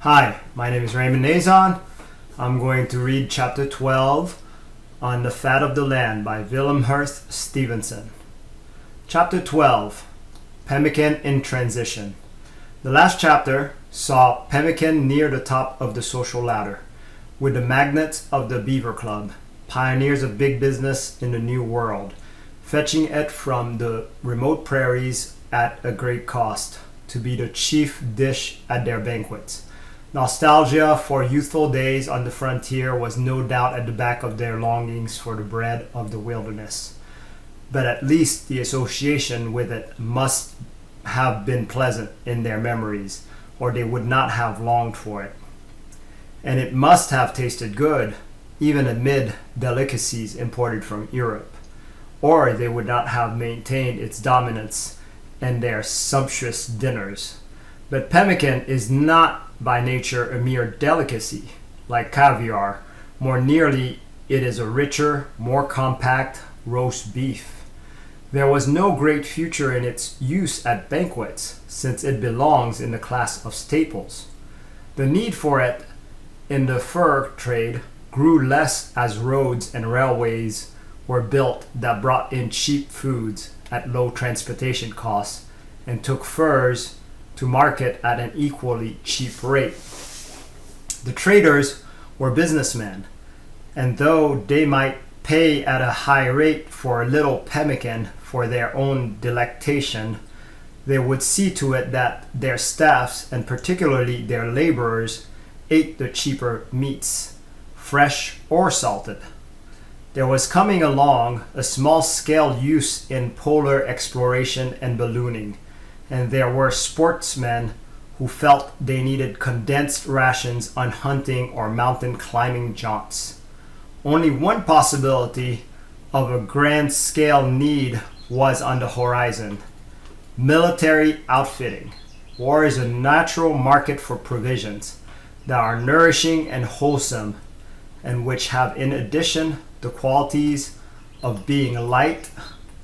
Hi, my name is Raymond Nazon. I'm going to read chapter 12 on the Fat of the Land by Vilhjalmar Stefansson. Chapter 12, Pemmican in Transition. The last chapter saw Pemmican near the top of the social ladder, with the magnates of the Beaver Club, pioneers of big business in the New World, fetching it from the remote prairies at a great cost to be the chief dish at their banquets. Nostalgia for youthful days on the frontier was no doubt at the back of their longings for the bread of the wilderness. But at least the association with it must have been pleasant in their memories, or they would not have longed for it. And it must have tasted good, even amid delicacies imported from Europe, or they would not have maintained its dominance in their sumptuous dinners. But pemmican is not by nature a mere delicacy, like caviar. More nearly, it is a richer, more compact roast beef. There was no great future in its use at banquets, since it belongs in the class of staples. The need for it in the fur trade grew less as roads and railways were built that brought in cheap foods at low transportation costs and took furs to market at an equally cheap rate. The traders were businessmen, and though they might pay at a high rate for a little pemmican for their own delectation, they would see to it that their staffs, and particularly their laborers, ate the cheaper meats, fresh or salted. There was coming along a small-scale use in polar exploration and ballooning, and there were sportsmen who felt they needed condensed rations on hunting or mountain climbing jaunts. Only one possibility of a grand-scale need was on the horizon: military outfitting. War is a natural market for provisions that are nourishing and wholesome, and which have in addition the qualities of being light,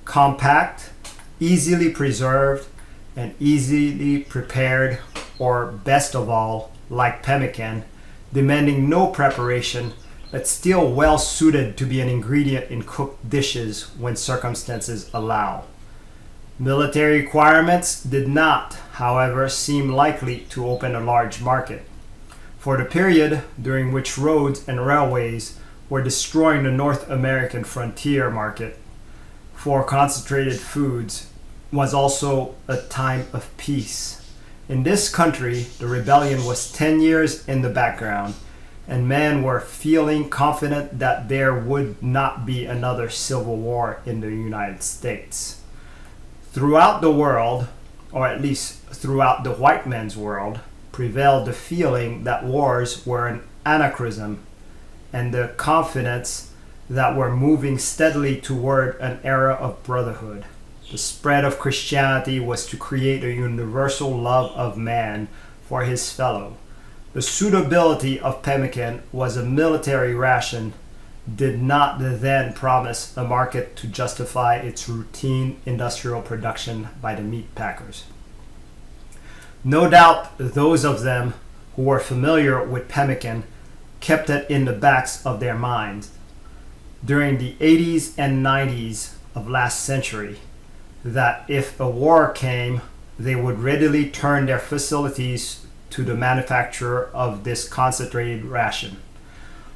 compact, easily preserved, and easily prepared, or best of all, like pemmican, demanding no preparation, but still well suited to be an ingredient in cooked dishes when circumstances allow. Military requirements did not, however, seem likely to open a large market. For the period during which roads and railways were destroying the North American frontier market for concentrated foods was also a time of peace. In this country, the rebellion was 10 years in the background, and men were feeling confident that there would not be another civil war in the United States. Throughout the world, or at least throughout the white man's world, prevailed the feeling that wars were an anachronism, and the confidence that we're moving steadily toward an era of brotherhood. The spread of Christianity was to create a universal love of man for his fellow. The suitability of pemmican was a military ration did not then promise a market to justify its routine industrial production by the meat packers. No doubt those of them who were familiar with pemmican kept it in the backs of their minds during the 80s and 90s of last century, that if a war came, they would readily turn their facilities to the manufacture of this concentrated ration.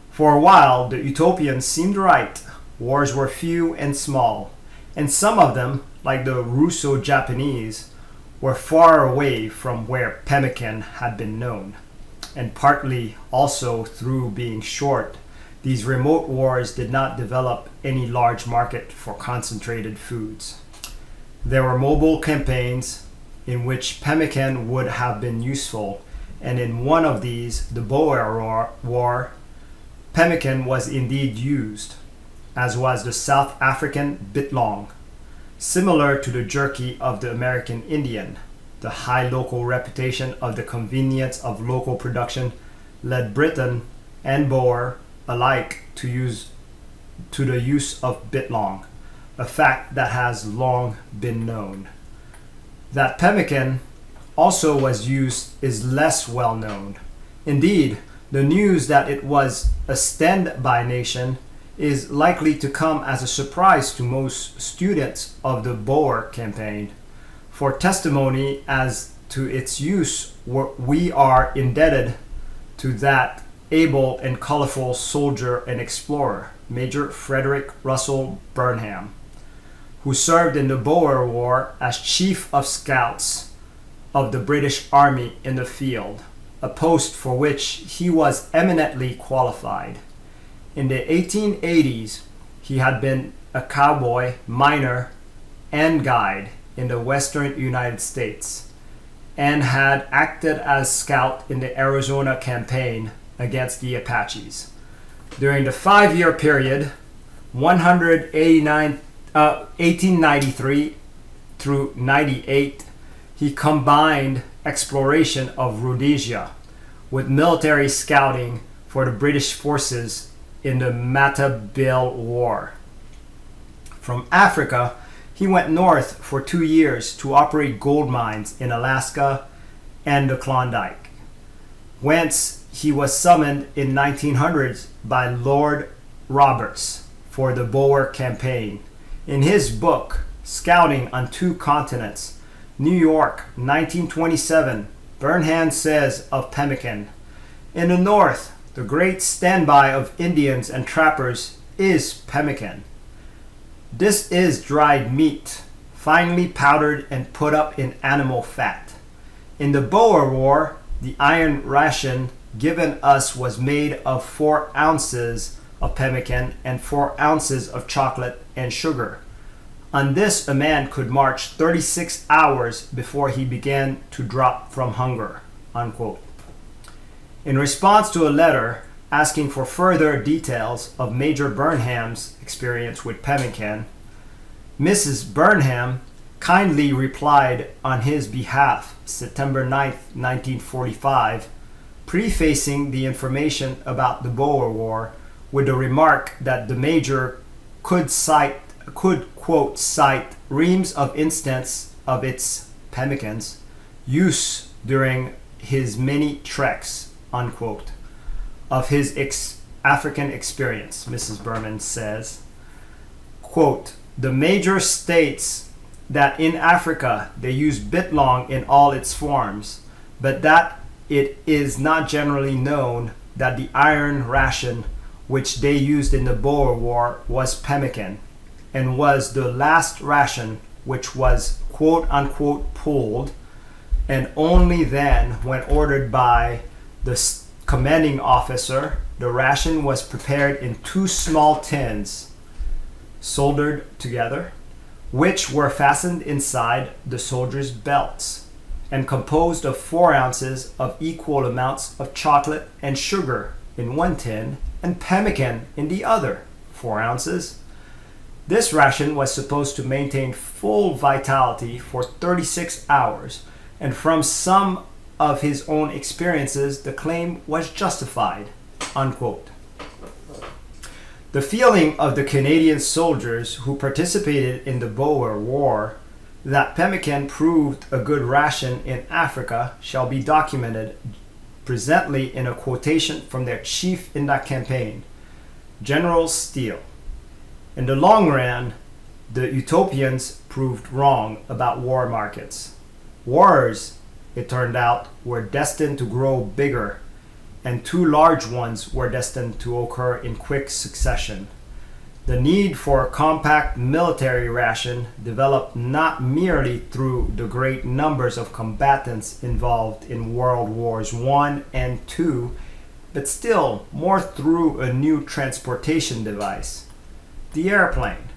For a while, the utopians seemed right. Wars were few and small, and some of them, like the Russo-Japanese, were far away from where pemmican had been known. And partly also through being short, these remote wars did not develop any large market for concentrated foods. There were mobile campaigns in which pemmican would have been useful, and in one of these, the Boer War, pemmican was indeed used, as was the South African bitlong. Similar to the jerky of the American Indian, the high local reputation of the convenience of local production led Briton and Boer alike to the use of bitlong, a fact that has long been known. That pemmican also was used is less well known, Indeed, the news that it was a stand-by nation is likely to come as a surprise to most students of the Boer campaign. For testimony as to its use, we are indebted to that able and colorful soldier and explorer, Major Frederick Russell Burnham, who served in the Boer War as Chief of Scouts of the British Army in the field, a post for which he was eminently qualified. In the 1880s, he had been a cowboy, miner, and guide in the western United States, and had acted as scout in the Arizona campaign against the Apaches. During the 5-year period, 1893 through 98, he combined exploration of Rhodesia with military scouting for the British forces in the Matabele War. From Africa, he went north for 2 years to operate gold mines in Alaska and the Klondike, whence he was summoned in 1900s by Lord Roberts for the Boer campaign. In his book, Scouting on Two Continents, New York, 1927, Burnham says of pemmican, "In the north, the great standby of Indians and trappers is pemmican. This is dried meat, finely powdered and put up in animal fat. In the Boer War, the iron ration given us was made of 4 ounces of pemmican and 4 ounces of chocolate and sugar. On this a man could march 36 hours before he began to drop from hunger." Unquote. In response to a letter asking for further details of Major Burnham's experience with pemmican, Mrs. Burnham kindly replied on his behalf September 9, 1945, prefacing the information about the Boer War with the remark that the Major could quote cite reams of instance of its pemmican's use during his many treks, unquote. Of his African experience, Mrs. Berman says, quote, "The Major states that in Africa they use bitlong in all its forms, but that it is not generally known that the iron ration which they used in the Boer War was pemmican, and was the last ration which was quote-unquote pulled, and only then, when ordered by the commanding officer, the ration was prepared in 2 small tins, soldered together, which were fastened inside the soldiers' belts, and composed of 4 ounces of equal amounts of chocolate and sugar in 1 tin, and pemmican in the other, 4 ounces. This ration was supposed to maintain full vitality for 36 hours, and from some of his own experiences, the claim was justified." Unquote. The feeling of the Canadian soldiers who participated in the Boer War that pemmican proved a good ration in Africa shall be documented presently in a quotation from their chief in that campaign, General Steele. In the long run, the utopians proved wrong about war markets. Wars, it turned out, were destined to grow bigger, and 2 large ones were destined to occur in quick succession. The need for a compact military ration developed not merely through the great numbers of combatants involved in World Wars I and II, but still more through a new transportation device, the airplane,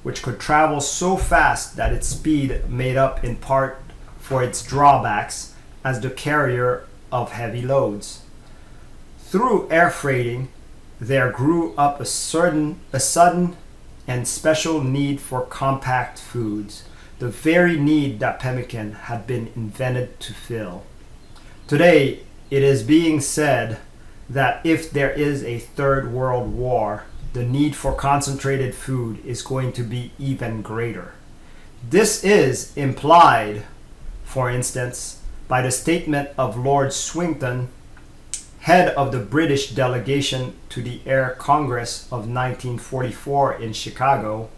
which could travel so fast that its speed made up in part for its drawbacks as the carrier of heavy loads. Through air freighting, there grew up a sudden and special need for compact foods, the very need that pemmican had been invented to fill. Today, it is being said that if there is a 3rd World War, the need for concentrated food is going to be even greater. This is implied, for instance, by the statement of Lord Swinton head of the British delegation to the Air Congress of 1944 in Chicago,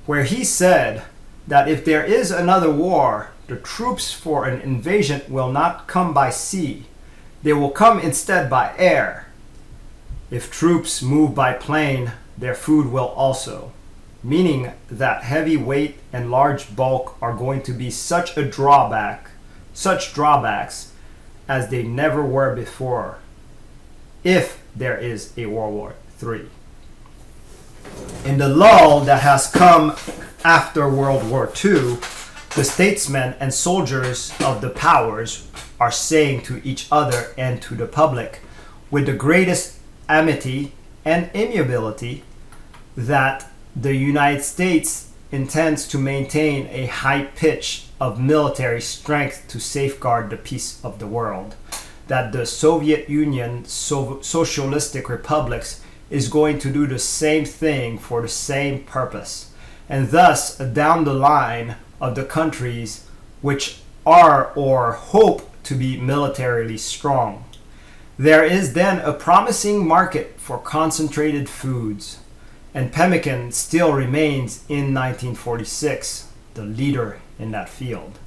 where he said that if there is another war, the troops for an invasion will not come by sea. They will come instead by air. If troops move by plane, their food will also. Meaning that heavy weight and large bulk are going to be such drawbacks as they never were before, if there is a World War III. In the lull that has come after World War II, the statesmen and soldiers of the powers are saying to each other and to the public with the greatest amity and amiability that the United States intends to maintain a high pitch of military strength to safeguard the peace of the world, that the Soviet Union, socialistic republics, is going to do the same thing for the same purpose, and thus down the line of the countries which are or hope to be militarily strong. There is then a promising market for concentrated foods, and pemmican still remains in 1946 the leader in that field.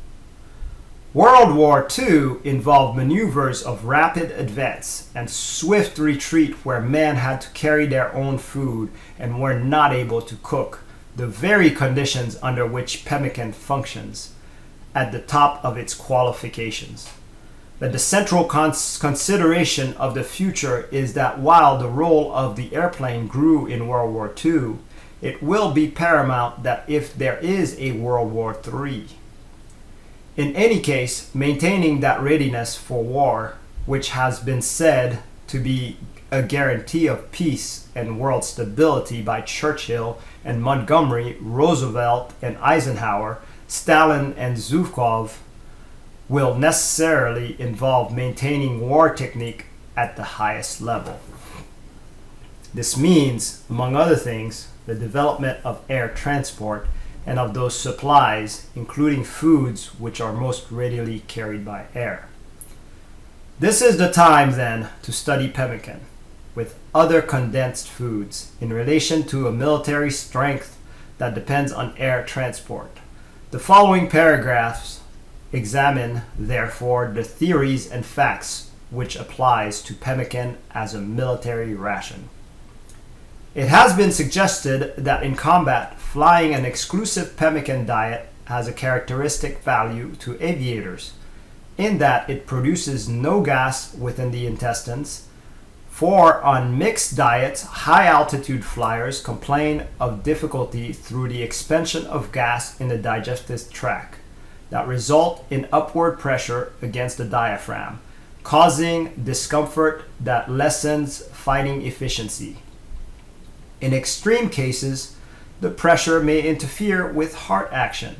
World War II involved maneuvers of rapid advance and swift retreat where men had to carry their own food and were not able to cook, the very conditions under which pemmican functions at the top of its qualifications. But the central consideration of the future is that while the role of the airplane grew in World War II, it will be paramount that if there is a World War III. In any case, maintaining that readiness for war, which has been said to be a guarantee of peace and world stability by Churchill and Montgomery, Roosevelt and Eisenhower, Stalin and Zhukov, will necessarily involve maintaining war technique at the highest level. This means, among other things, the development of air transport and of those supplies, including foods which are most readily carried by air. This is the time then to study pemmican with other condensed foods in relation to a military strength that depends on air transport. The following paragraphs examine, therefore, the theories and facts which applies to pemmican as a military ration. It has been suggested that in combat, flying an exclusive pemmican diet has a characteristic value to aviators, in that it produces no gas within the intestines. For on mixed diets, high-altitude flyers complain of difficulty through the expansion of gas in the digestive tract that result in upward pressure against the diaphragm, causing discomfort that lessens fighting efficiency. In extreme cases, the pressure may interfere with heart action.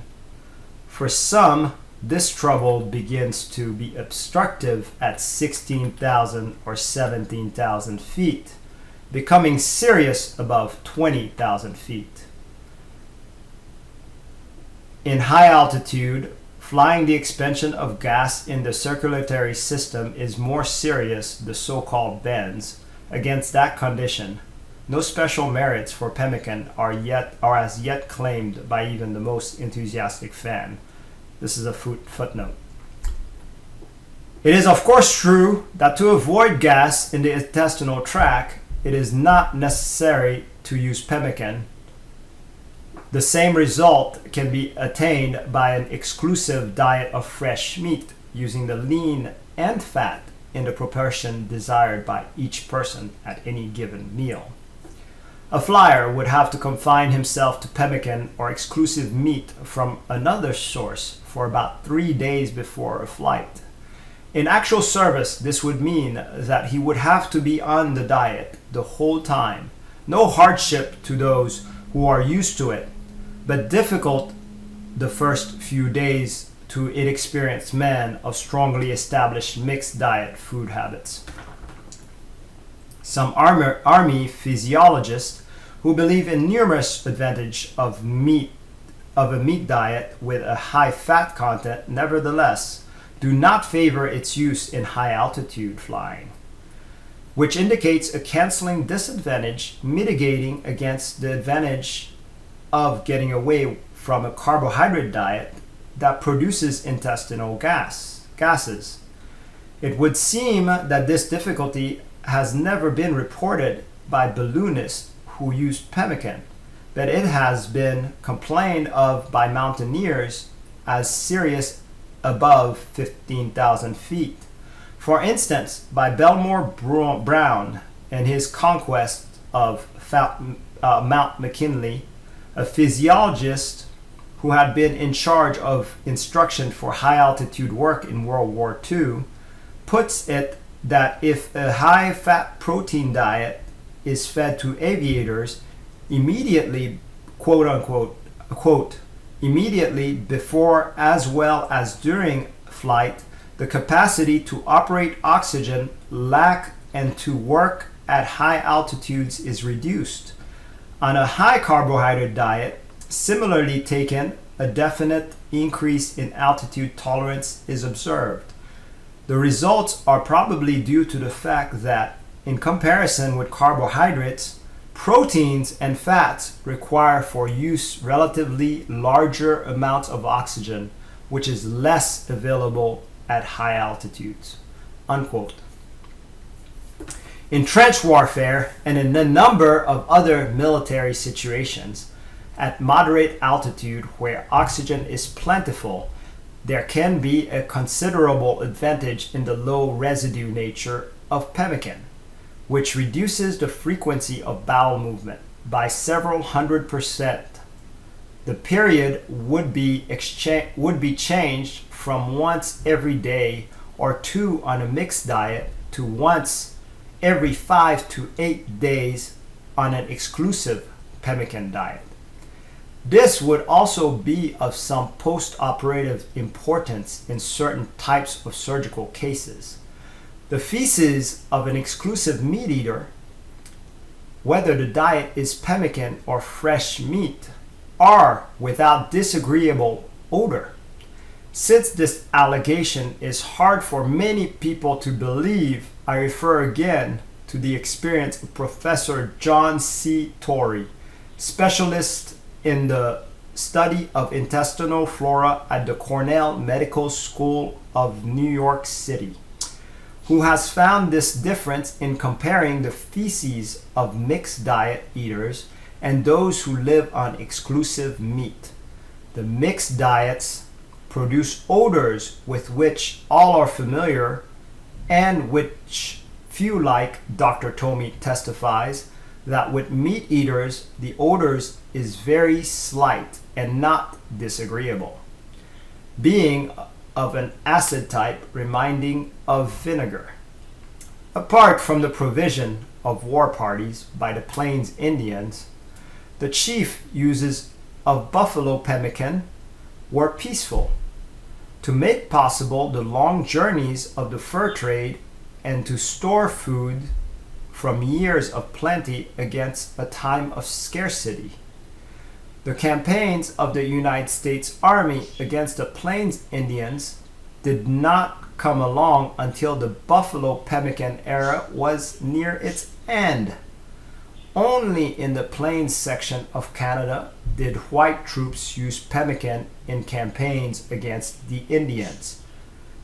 For some, this trouble begins to be obstructive at 16,000 or 17,000 feet, becoming serious above 20,000 feet. In high altitude, flying the expansion of gas in the circulatory system is more serious, the so-called bends. Against that condition, no special merits for pemmican are as yet claimed by even the most enthusiastic fan. This is a footnote. It is of course true that to avoid gas in the intestinal tract, it is not necessary to use pemmican. The same result can be attained by an exclusive diet of fresh meat, using the lean and fat in the proportion desired by each person at any given meal. A flyer would have to confine himself to pemmican or exclusive meat from another source for about 3 days before a flight. In actual service, this would mean that he would have to be on the diet the whole time. No hardship to those who are used to it, but difficult the first few days to inexperienced men of strongly established mixed diet food habits. Some army physiologists who believe in numerous advantages of a meat diet with a high fat content, nevertheless, do not favor its use in high altitude flying. which indicates a canceling disadvantage mitigating against the advantage of getting away from a carbohydrate diet that produces intestinal gases. It would seem that this difficulty has never been reported by balloonists who used pemmican, but it has been complained of by mountaineers as serious above 15,000 feet. For instance, by Belmore Brown and his conquest of Mount McKinley, a physiologist who had been in charge of instruction for high altitude work in World War II, puts it that if a high fat protein diet is fed to aviators immediately, quote unquote, quote, immediately before as well as during flight, the capacity to operate oxygen lack and to work at high altitudes is reduced. On a high carbohydrate diet, similarly taken, a definite increase in altitude tolerance is observed. The results are probably due to the fact that, in comparison with carbohydrates, proteins and fats require for use relatively larger amounts of oxygen, which is less available at high altitudes. Unquote. In trench warfare and in a number of other military situations, at moderate altitude where oxygen is plentiful, there can be a considerable advantage in the low residue nature of pemmican, which reduces the frequency of bowel movement by several 100%. The period would be changed from once every day or two on a mixed diet to once every 5 to 8 days on an exclusive pemmican diet. This would also be of some post-operative importance in certain types of surgical cases. The feces of an exclusive meat eater, whether the diet is pemmican or fresh meat, are without disagreeable odor. Since this allegation is hard for many people to believe, I refer again to the experience of Professor John C. Torrey, specialist in the study of intestinal flora at the Cornell Medical School of New York City, who has found this difference in comparing the feces of mixed diet eaters and those who live on exclusive meat. The mixed diets produce odors with which all are familiar and which few like. Dr. Tomey testifies that with meat eaters, the odors is very slight and not disagreeable, being of an acid type reminding of vinegar. Apart from the provision of war parties by the Plains Indians, the chief uses of buffalo pemmican were peaceful to make possible the long journeys of the fur trade and to store food from years of plenty against a time of scarcity. The campaigns of the United States Army against the Plains Indians did not come along until the buffalo pemmican era was near its end. Only in the Plains section of Canada did white troops use pemmican in campaigns against the Indians.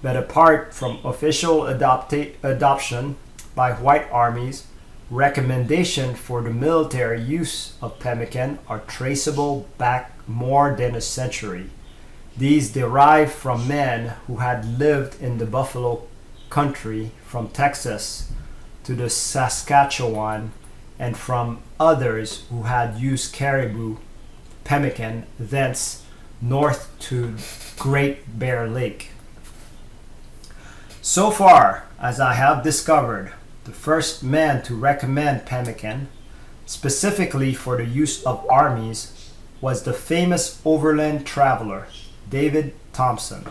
But apart from official adoption by white armies, recommendation for the military use of pemmican are traceable back more than a century. These derive from men who had lived in the buffalo country from Texas to the Saskatchewan, and from others who had used caribou pemmican thence north to Great Bear Lake. So far as I have discovered, the first man to recommend pemmican, specifically for the use of armies, was the famous overland traveler David Thompson.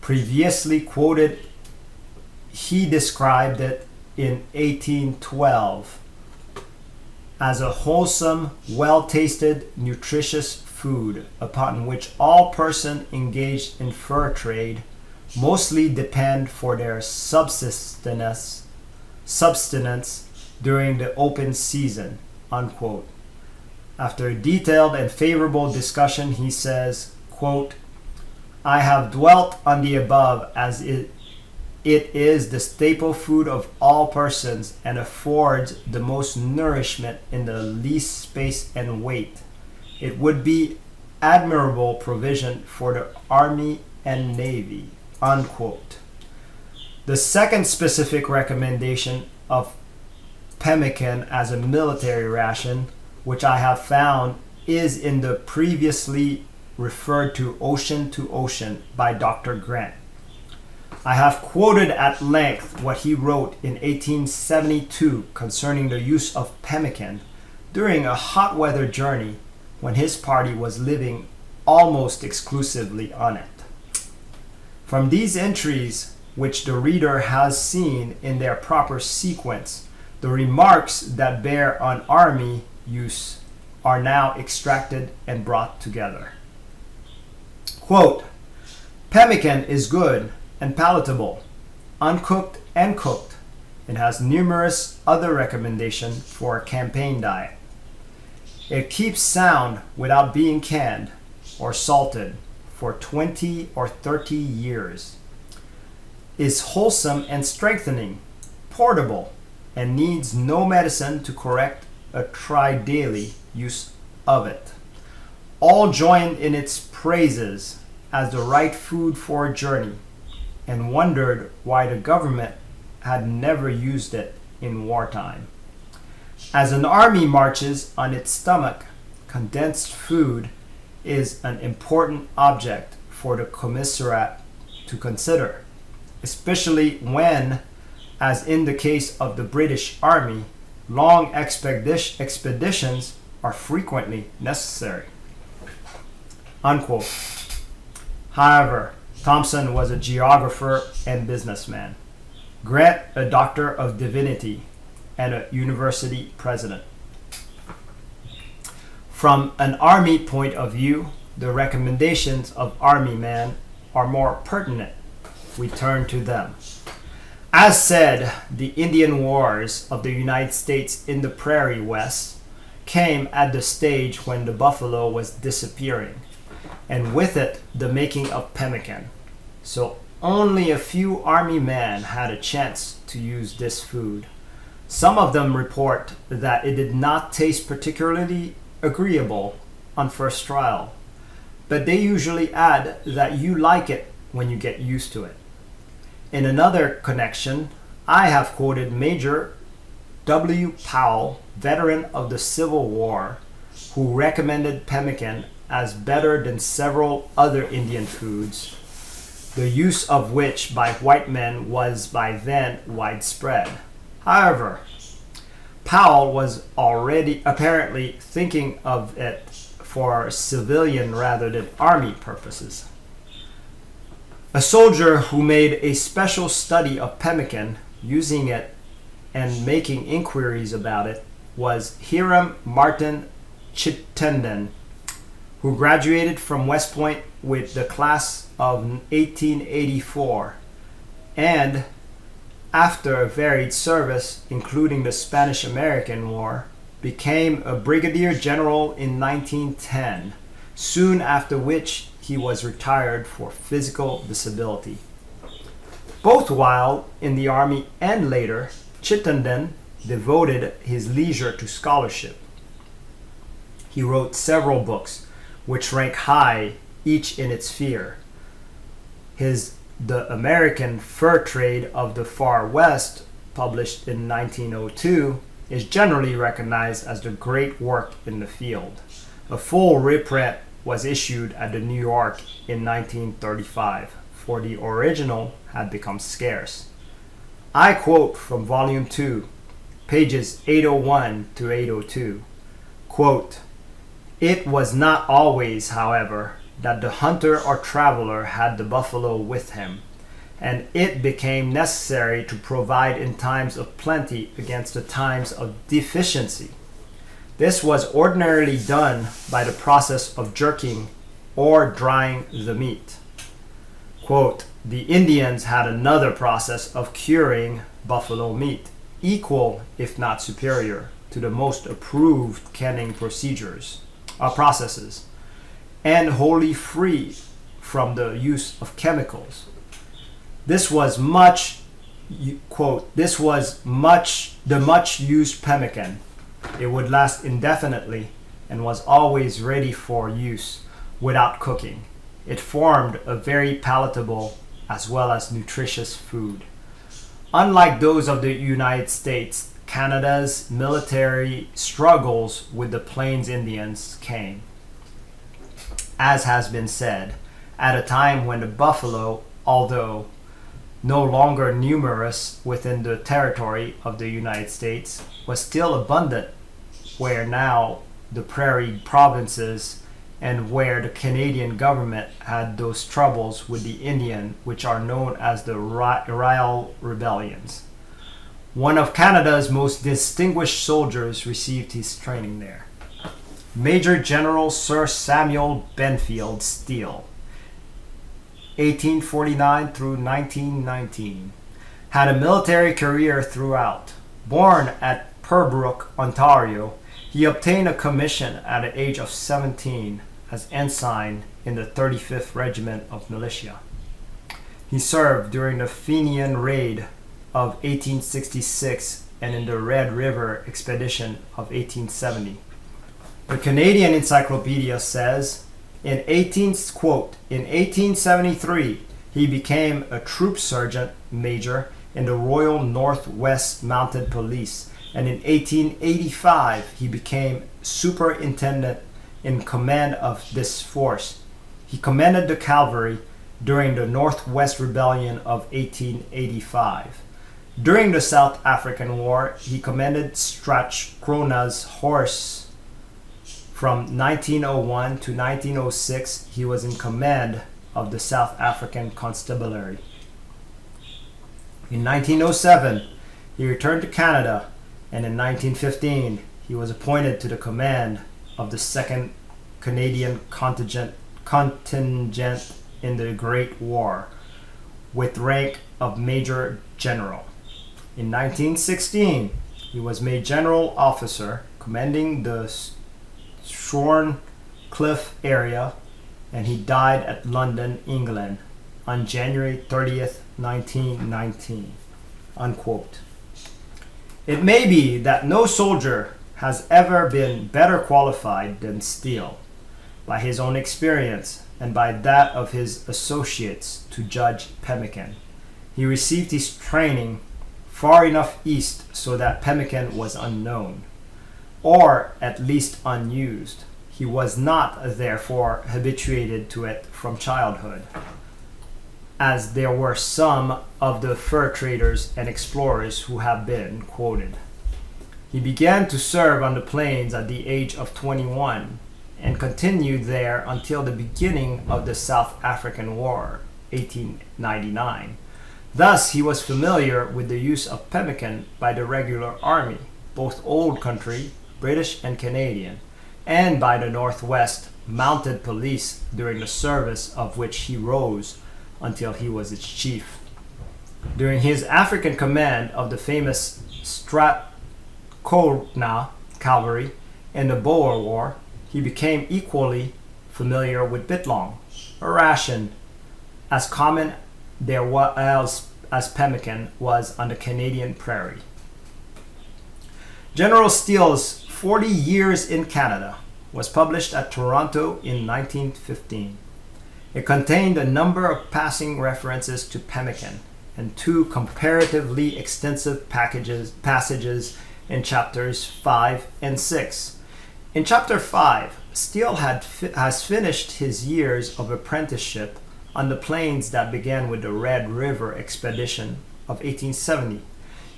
Previously quoted, he described it in 1812 as a wholesome, well-tasted, nutritious food upon which all persons engaged in fur trade mostly depend for their subsistence subsistence during the open season, unquote. After a detailed and favorable discussion, he says, quote, I have dwelt on the above as it is the staple food of all persons and affords the most nourishment in the least space and weight. It would be admirable provision for the army and navy, unquote. The second specific recommendation of pemmican as a military ration, which I have found, is in the previously referred to Ocean by Dr. Grant. I have quoted at length what he wrote in 1872 concerning the use of pemmican during a hot weather journey when his party was living almost exclusively on it. From these entries, which the reader has seen in their proper sequence, the remarks that bear on army use are now extracted and brought together. Quote, pemmican is good and palatable, uncooked and cooked, and has numerous other recommendations for a campaign diet. It keeps sound without being canned or salted for 20 or 30 years, is wholesome and strengthening, portable, and needs no medicine to correct a try-daily use of it. All joined in its praises as the right food for a journey, and wondered why the government had never used it in wartime. As an army marches on its stomach, condensed food is an important object for the commissariat to consider, especially when, as in the case of the British Army, long expeditions are frequently necessary. Unquote. However, Thompson was a geographer and businessman, Grant a doctor of divinity, and a university president. From an army point of view, the recommendations of army men are more pertinent. We turn to them. As said, the Indian Wars of the United States in the Prairie West came at the stage when the buffalo was disappearing, and with it the making of pemmican. So only a few army men had a chance to use this food. Some of them report that it did not taste particularly agreeable on first trial, but they usually add that you like it when you get used to it. In another connection, I have quoted Major W. Powell, veteran of the Civil War, who recommended pemmican as better than several other Indian foods, the use of which by white men was by then widespread. However, Powell was already apparently thinking of it for civilian rather than army purposes. A soldier who made a special study of pemmican, using it and making inquiries about it, was Hiram Martin Chittenden, who graduated from West Point with the class of 1884, and after a varied service, including the Spanish-American War, became a brigadier general in 1910, soon after which he was retired for physical disability. Both while in the army and later, Chittenden devoted his leisure to scholarship. He wrote several books, which rank high, each in its sphere. His The American Fur Trade of the Far West, published in 1902, is generally recognized as the great work in the field. A full reprint was issued at the New York in 1935, for the original had become scarce. I quote from Volume 2, pages 801 to 802, quote, "It was not always, however, that the hunter or traveler had the buffalo with him, and it became necessary to provide in times of plenty against the times of deficiency. This was ordinarily done by the process of jerking or drying the meat." Quote, "The Indians had another process of curing buffalo meat," equal, if not superior, to the most approved canning processes, and wholly free from the use of chemicals. This was the much used pemmican. It would last indefinitely and was always ready for use without cooking. It formed a very palatable as well as nutritious food. Unlike those of the United States, Canada's military struggles with the Plains Indians came, as has been said, at a time when the buffalo, although no longer numerous within the territory of the United States, was still abundant where now the prairie provinces and where the Canadian government had those troubles with the Indian, which are known as the Riel Rebellions. One of Canada's most distinguished soldiers received his training there. Major General Sir Samuel Benfield Steele, 1849 through 1919, had a military career throughout. Born at Purbrook, Ontario, he obtained a commission at the age of 17 as ensign in the 35th Regiment of Militia. He served during the Fenian Raid of 1866 and in the Red River Expedition of 1870. The Canadian Encyclopedia says, in 1873, he became a troop sergeant major in the Royal Northwest Mounted Police, and in 1885 he became superintendent in command of this force. He commanded the cavalry during the Northwest Rebellion of 1885. During the South African War, he commanded Strathcona's horse. From 1901 to 1906, he was in command of the South African Constabulary. In 1907, he returned to Canada, and in 1915, he was appointed to the command of the Second Canadian contingent in the Great War, with rank of Major General. In 1916, he was made General Officer, commanding the Shorncliffe area, and he died at London, England, on January 30th, 1919. Unquote. It may be that no soldier has ever been better qualified than Steele, by his own experience and by that of his associates, to judge pemmican. He received his training far enough east so that pemmican was unknown, or at least unused. He was not, therefore, habituated to it from childhood, as there were some of the fur traders and explorers who have been quoted. He began to serve on the plains at the age of 21 and continued there until the beginning of the South African War, 1899. Thus, he was familiar with the use of pemmican by the regular army, both Old Country, British and Canadian, and by the Northwest Mounted Police, during the service of which he rose until he was its chief. During his African command of the famous Strathcona Cavalry in the Boer War, he became equally familiar with bitlong, a ration as common there as pemmican was on the Canadian prairie. General Steele's 40 Years in Canada was published at Toronto in 1915. It contained a number of passing references to pemmican and two comparatively extensive passages in chapters 5 and 6. In chapter 5, Steele has finished his years of apprenticeship on the plains that began with the Red River Expedition of 1870.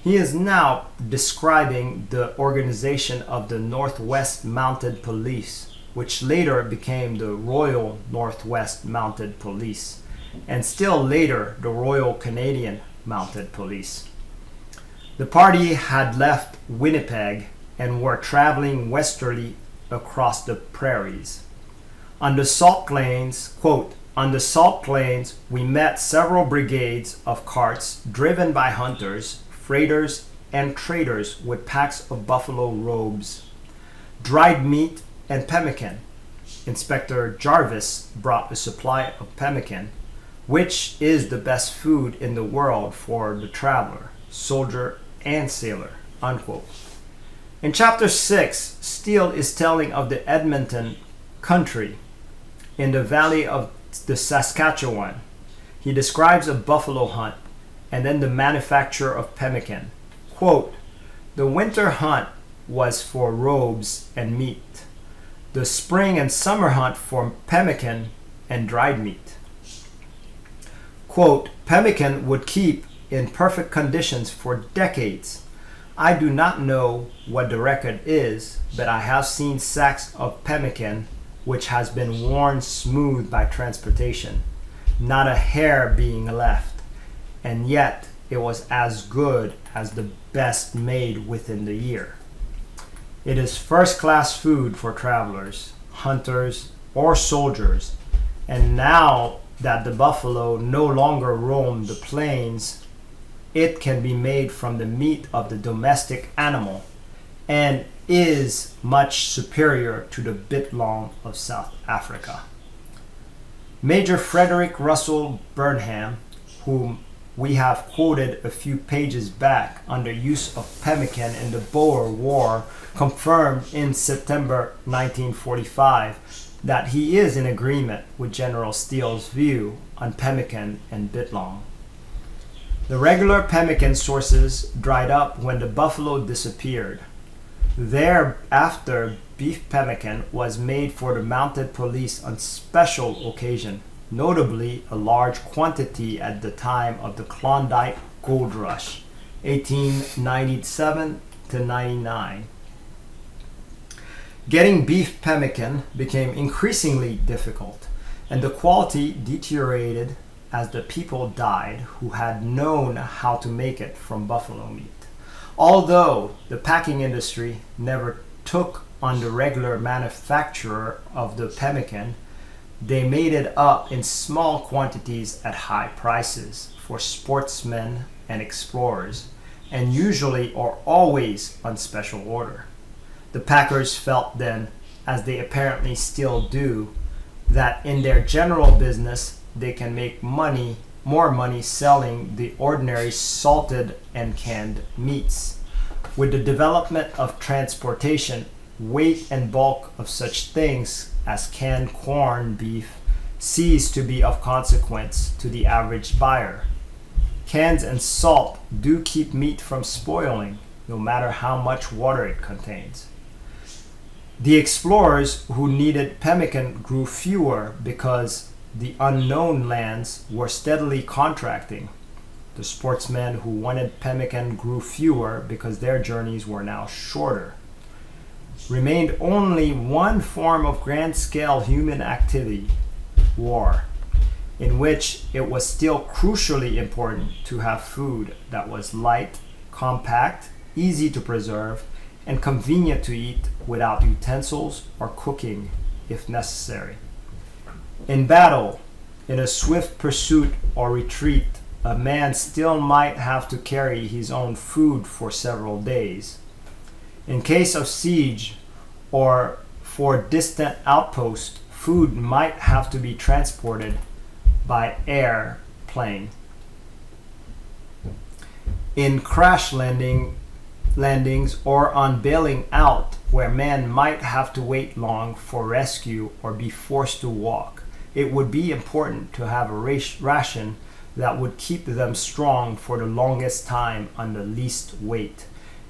He is now describing the organization of the Northwest Mounted Police, which later became the Royal Northwest Mounted Police, and still later the Royal Canadian Mounted Police. The party had left Winnipeg and were traveling westerly across the prairies. On the Salt Plains, quote, "On the Salt Plains, we met several brigades of carts driven by hunters, freighters, and traders with packs of buffalo robes, dried meat, and pemmican. Inspector Jarvis brought a supply of pemmican, which is the best food in the world for the traveler, soldier, and sailor." Unquote. In chapter 6, Steele is telling of the Edmonton country in the valley of the Saskatchewan. He describes a buffalo hunt and then the manufacture of pemmican. Quote, "The winter hunt was for robes and meat. The spring and summer hunt for pemmican and dried meat." Quote, "Pemmican would keep in perfect conditions for decades. I do not know what the record is, but I have seen sacks of pemmican which has been worn smooth by transportation, not a hair being left, and yet it was as good as the best made within the year. It is first-class food for travelers, hunters, or soldiers, and now that the buffalo no longer roam the plains, it can be made from the meat of the domestic animal and is much superior to the bitlong of South Africa." Major Frederick Russell Burnham, whom we have quoted a few pages back under use of pemmican in the Boer War, confirmed in September 1945 that he is in agreement with General Steele's view on pemmican and bitlong. The regular pemmican sources dried up when the buffalo disappeared. Thereafter, beef pemmican was made for the mounted police on special occasion, notably a large quantity at the time of the Klondike Gold Rush, 1897 to 99. Getting beef pemmican became increasingly difficult, and the quality deteriorated as the people died who had known how to make it from buffalo meat. Although the packing industry never took on the regular manufacture of the pemmican, they made it up in small quantities at high prices for sportsmen and explorers, and usually or always on special order. The packers felt then, as they apparently still do, that in their general business they can make more money selling the ordinary salted and canned meats. With the development of transportation, weight and bulk of such things as canned corned beef cease to be of consequence to the average buyer. Cans and salt do keep meat from spoiling, no matter how much water it contains. The explorers who needed pemmican grew fewer because the unknown lands were steadily contracting. The sportsmen who wanted pemmican grew fewer because their journeys were now shorter. Remained only one form of grand-scale human activity, war, in which it was still crucially important to have food that was light, compact, easy to preserve, and convenient to eat without utensils or cooking if necessary. In battle, in a swift pursuit or retreat, a man still might have to carry his own food for several days. In case of siege or for distant outpost, food might have to be transported by airplane. In crash landings or on bailing out, where men might have to wait long for rescue or be forced to walk, it would be important to have a ration that would keep them strong for the longest time on the least weight.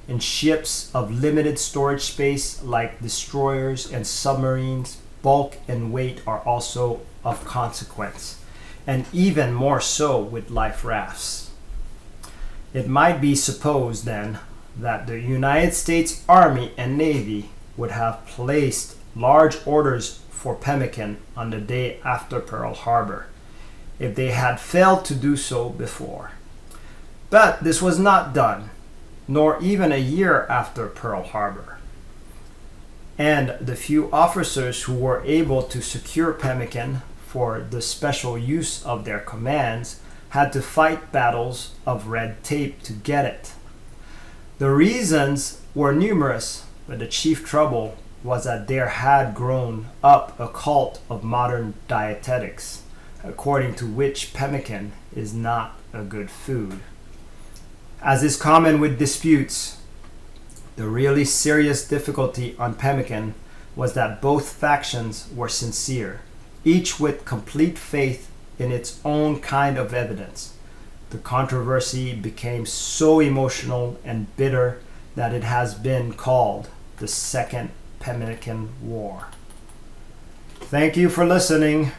In ships of limited storage space like destroyers and submarines, bulk and weight are also of consequence, and even more so with life rafts. It might be supposed then that the United States Army and Navy would have placed large orders for pemmican on the day after Pearl Harbor, if they had failed to do so before. But this was not done, nor even a year after Pearl Harbor. And the few officers who were able to secure pemmican for the special use of their commands had to fight battles of red tape to get it. The reasons were numerous, but the chief trouble was that there had grown up a cult of modern dietetics, according to which pemmican is not a good food. As is common with disputes, the really serious difficulty on pemmican was that both factions were sincere, each with complete faith in its own kind of evidence. The controversy became so emotional and bitter that it has been called the Second Pemmican War. Thank you for listening.